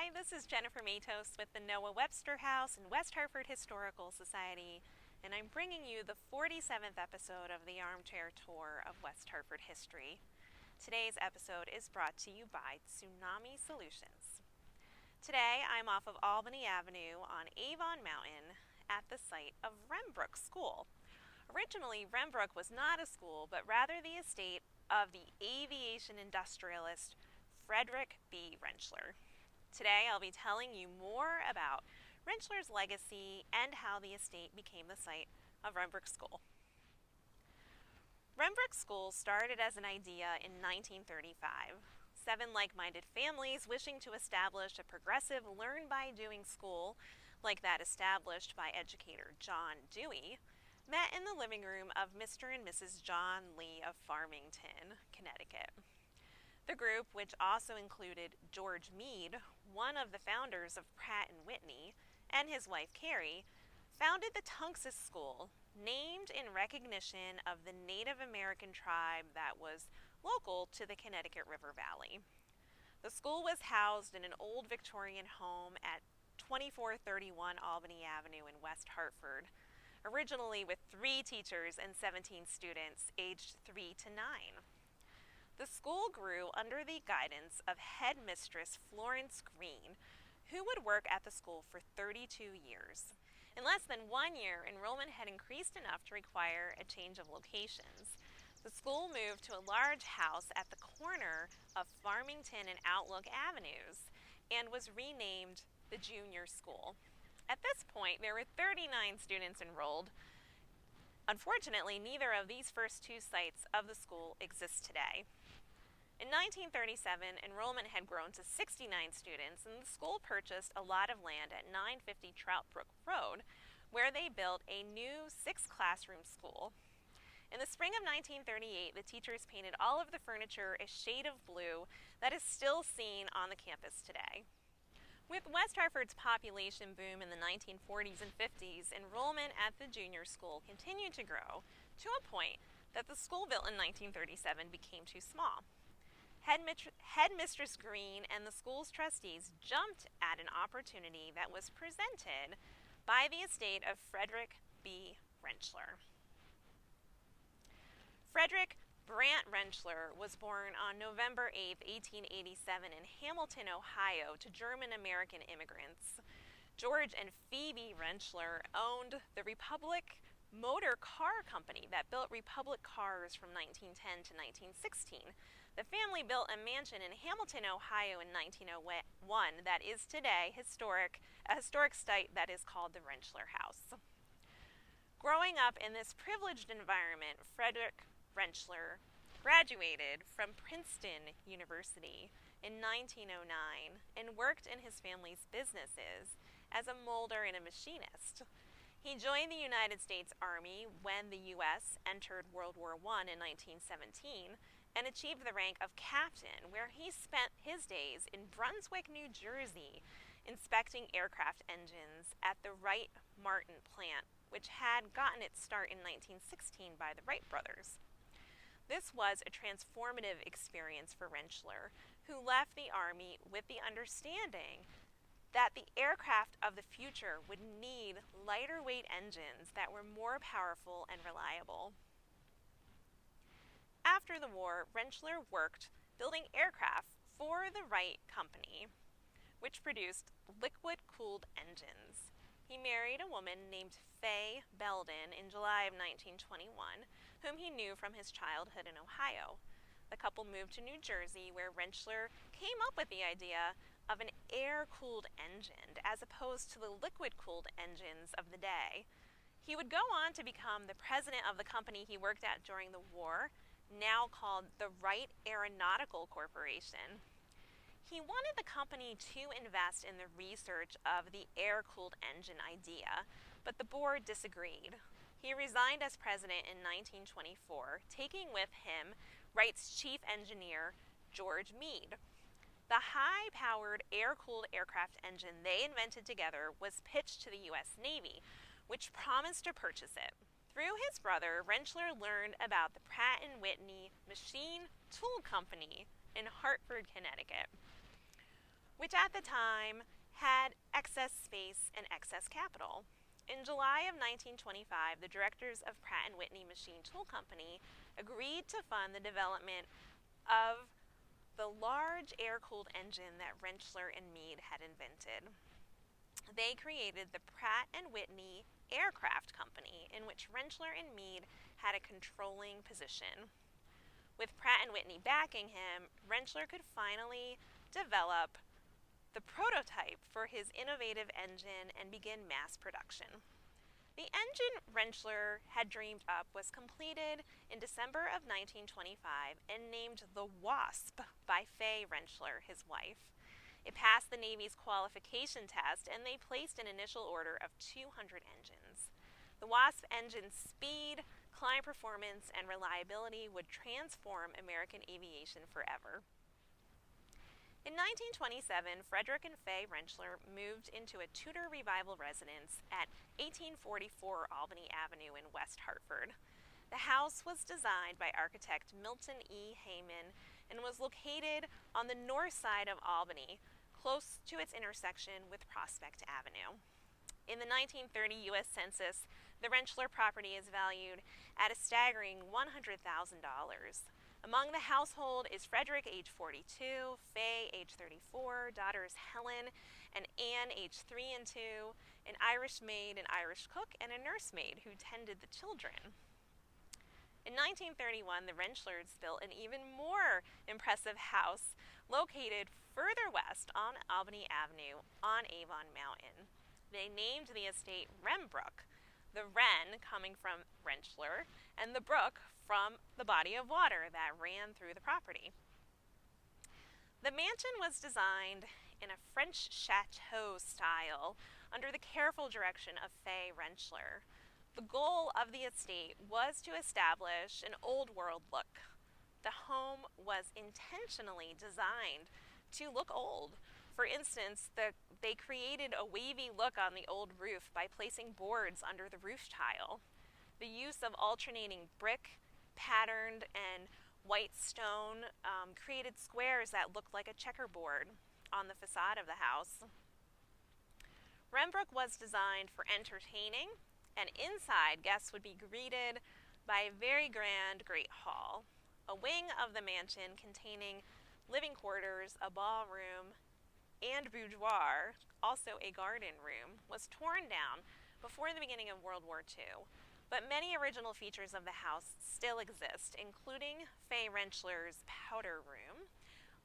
Hi, this is Jennifer Matos with the Noah Webster House and West Hartford Historical Society, and I'm bringing you the 47th episode of the ArmChair tour of West Hartford history. Today's episode is brought to you by Tsunami Solutions. Today, I'm off of Albany Avenue on Avon Mountain at the site of Renbrook School. Originally, Renbrook was not a school, but rather the estate of the aviation industrialist Frederick B. Rentschler. Today, I'll be telling you more about Rentschler's legacy and how the estate became the site of Renbrook School. Renbrook School started as an idea in 1935. 7 like-minded families wishing to establish a progressive learn-by-doing school, like that established by educator John Dewey, met in the living room of Mr. and Mrs. John Lee of Farmington, Connecticut. The group, which also included George Meade, one of the founders of Pratt & Whitney, and his wife Carrie, founded the Tungus School, named in recognition of the Native American tribe that was local to the Connecticut River Valley. The school was housed in an old Victorian home at 2431 Albany Avenue in West Hartford, originally with 3 teachers and 17 students aged 3 to 9. The school grew under the guidance of headmistress Florence Green, who would work at the school for 32 years. In less than 1 year, enrollment had increased enough to require a change of locations. The school moved to a large house at the corner of Farmington and Outlook Avenues and was renamed the Junior School. At this point, there were 39 students enrolled. Unfortunately, neither of these first 2 sites of the school exist today. In 1937, enrollment had grown to 69 students, and the school purchased a lot of land at 950 Trout Brook Road, where they built a new 6-classroom school. In the spring of 1938, the teachers painted all of the furniture a shade of blue that is still seen on the campus today. With West Hartford's population boom in the 1940s and 50s, enrollment at the junior school continued to grow to a point that the school built in 1937 became too small. Headmistress Green and the school's trustees jumped at an opportunity that was presented by the estate of Frederick B. Rentschler. Frederick Brant Rentschler was born on November 8, 1887 in Hamilton, Ohio, to German-American immigrants. George and Phoebe Rentschler owned the Republic Motor Car Company that built Republic cars from 1910 to 1916. The family built a mansion in Hamilton, Ohio in 1901 that is today a historic site that is called the Rentschler House. Growing up in this privileged environment, Frederick Rentschler graduated from Princeton University in 1909 and worked in his family's businesses as a molder and a machinist. He joined the United States Army when the U.S. entered World War I in 1917 and achieved the rank of captain, where he spent his days in Brunswick, New Jersey, inspecting aircraft engines at the Wright-Martin plant, which had gotten its start in 1916 by the Wright brothers. This was a transformative experience for Rentschler, who left the Army with the understanding that the aircraft of the future would need lighter weight engines that were more powerful and reliable. After the war, Rentschler worked building aircraft for the Wright Company, which produced liquid-cooled engines. He married a woman named Fay Belden in July of 1921, whom he knew from his childhood in Ohio. The couple moved to New Jersey, where Rentschler came up with the idea of an air-cooled engine as opposed to the liquid-cooled engines of the day. He would go on to become the president of the company he worked at during the war, now called the Wright Aeronautical Corporation. He wanted the company to invest in the research of the air-cooled engine idea, but the board disagreed. He resigned as president in 1924, taking with him Wright's chief engineer, George Meade. The high-powered air-cooled aircraft engine they invented together was pitched to the U.S. Navy, which promised to purchase it. Through his brother, Rentschler learned about the Pratt & Whitney Machine Tool Company in Hartford, Connecticut. which at the time had excess space and excess capital. In July of 1925, the directors of Pratt & Whitney Machine Tool Company agreed to fund the development of the large air-cooled engine that Rentschler and Meade had invented. They created the Pratt & Whitney Aircraft Company, in which Rentschler and Meade had a controlling position. With Pratt & Whitney backing him, Rentschler could finally develop the prototype for his innovative engine and begin mass production. The engine Rentschler had dreamed up was completed in December of 1925 and named the Wasp by Fay Rentschler, his wife. It passed the Navy's qualification test, and they placed an initial order of 200 engines. The Wasp engine's speed, climb performance, and reliability would transform American aviation forever. In 1927, Frederick and Fay Rentschler moved into a Tudor Revival residence at 1844 Albany Avenue in West Hartford. The house was designed by architect Milton E. Hayman and was located on the north side of Albany, close to its intersection with Prospect Avenue. In the 1930 U.S. Census, the Rentschler property is valued at a staggering $100,000. Among the household is Frederick, age 42, Fay, age 34, daughters Helen and Anne, age 3 and 2, an Irish maid, an Irish cook, and a nursemaid who tended the children. In 1931, the Rentschlers built an even more impressive house located further west on Albany Avenue on Avon Mountain. They named the estate Renbrook, the Ren coming from Rentschler, and the brook from the body of water that ran through the property. The mansion was designed in a French chateau style under the careful direction of Fay Rentschler. The goal of the estate was to establish an old world look. The home was intentionally designed to look old. For instance, they created a wavy look on the old roof by placing boards under the roof tile. The use of alternating brick, patterned, and white stone created squares that looked like a checkerboard on the facade of the house. Renbrook was designed for entertaining, and inside guests would be greeted by a very grand great hall, a wing of the mansion containing living quarters, a ballroom, and boudoir, also a garden room, was torn down before the beginning of World War II. But many original features of the house still exist, including Fay Rentschler's powder room,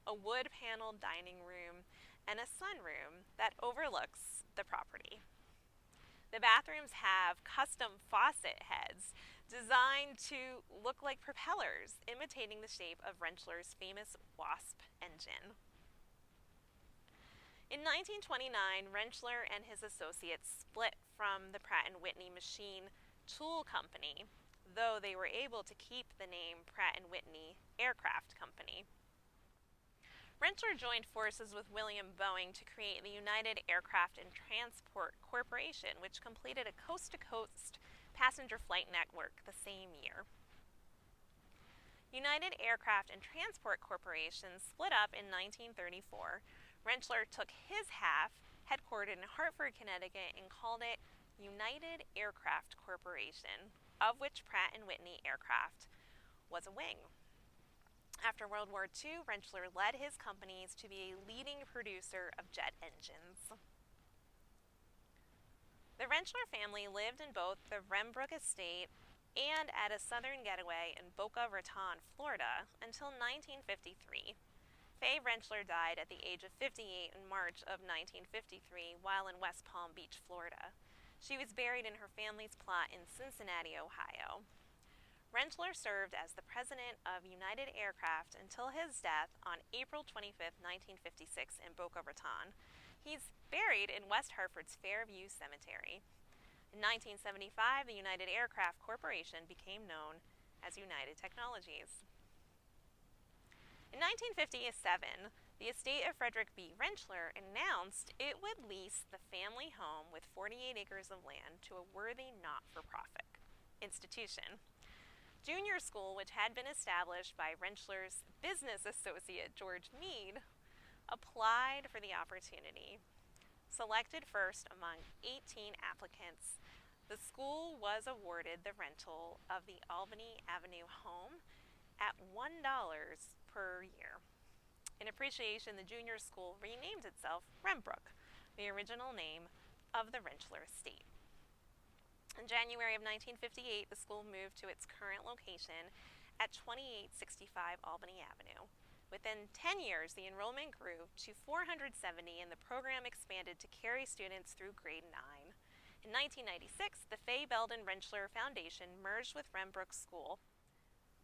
a wood-paneled dining room, and a sunroom that overlooks the property. The bathrooms have custom faucet heads designed to look like propellers, imitating the shape of Rentschler's famous Wasp engine. In 1929, Rentschler and his associates split from the Pratt & Whitney Machine Tool Company, though they were able to keep the name Pratt & Whitney Aircraft Company. Rentschler joined forces with William Boeing to create the United Aircraft and Transport Corporation, which completed a coast-to-coast passenger flight network the same year. United Aircraft and Transport Corporation split up in 1934. Rentschler took his half, headquartered in Hartford, Connecticut, and called it United Aircraft Corporation, of which Pratt & Whitney Aircraft was a wing. After World War II, Rentschler led his companies to be a leading producer of jet engines. The Rentschler family lived in both the Renbrook estate and at a southern getaway in Boca Raton, Florida, until 1953. Fay Rentschler died at the age of 58 in March of 1953 while in West Palm Beach, Florida. She was buried in her family's plot in Cincinnati, Ohio. Rentschler served as the president of United Aircraft until his death on April 25, 1956 in Boca Raton. He's buried in West Hartford's Fairview Cemetery. In 1975, the United Aircraft Corporation became known as United Technologies. In 1957, the estate of Frederick B. Rentschler announced it would lease the family home with 48 acres of land to a worthy not-for-profit institution. Junior School, which had been established by Rentschler's business associate George Meade, applied for the opportunity. Selected first among 18 applicants, the school was awarded the rental of the Albany Avenue home at $1 per year. In appreciation, the junior school renamed itself Renbrook, the original name of the Rentschler estate. In January of 1958, the school moved to its current location at 2865 Albany Avenue. Within 10 years, the enrollment grew to 470 and the program expanded to carry students through grade 9. In 1996, the Fay Belden Rentschler Foundation merged with Renbrook School.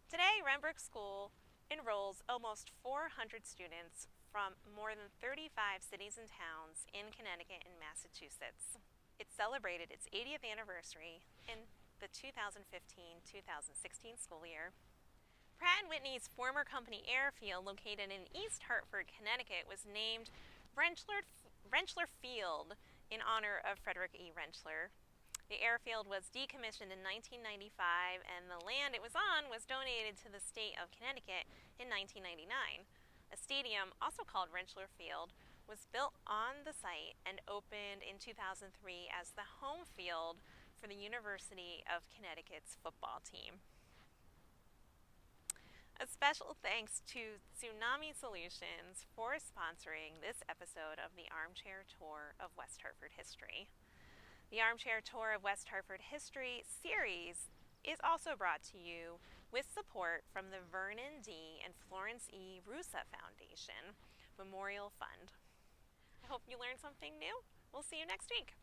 Today, Renbrook School enrolls almost 400 students from more than 35 cities and towns in Connecticut and Massachusetts. It celebrated its 80th anniversary in the 2015-2016 school year. Pratt & Whitney's former company airfield located in East Hartford, Connecticut was named Rentschler Field in honor of Frederick E. Rentschler. The airfield was decommissioned in 1995 and the land it was on was donated to the state of Connecticut in 1999. A stadium, also called Rentschler Field, was built on the site and opened in 2003 as the home field for the University of Connecticut's football team. A special thanks to Tsunami Solutions for sponsoring this episode of the ArmChair Tour of West Hartford History. The ArmChair Tour of West Hartford History series is also brought to you with support from the Vernon D. and Florence E. Russa Foundation Memorial Fund. I hope you learned something new. We'll see you next week.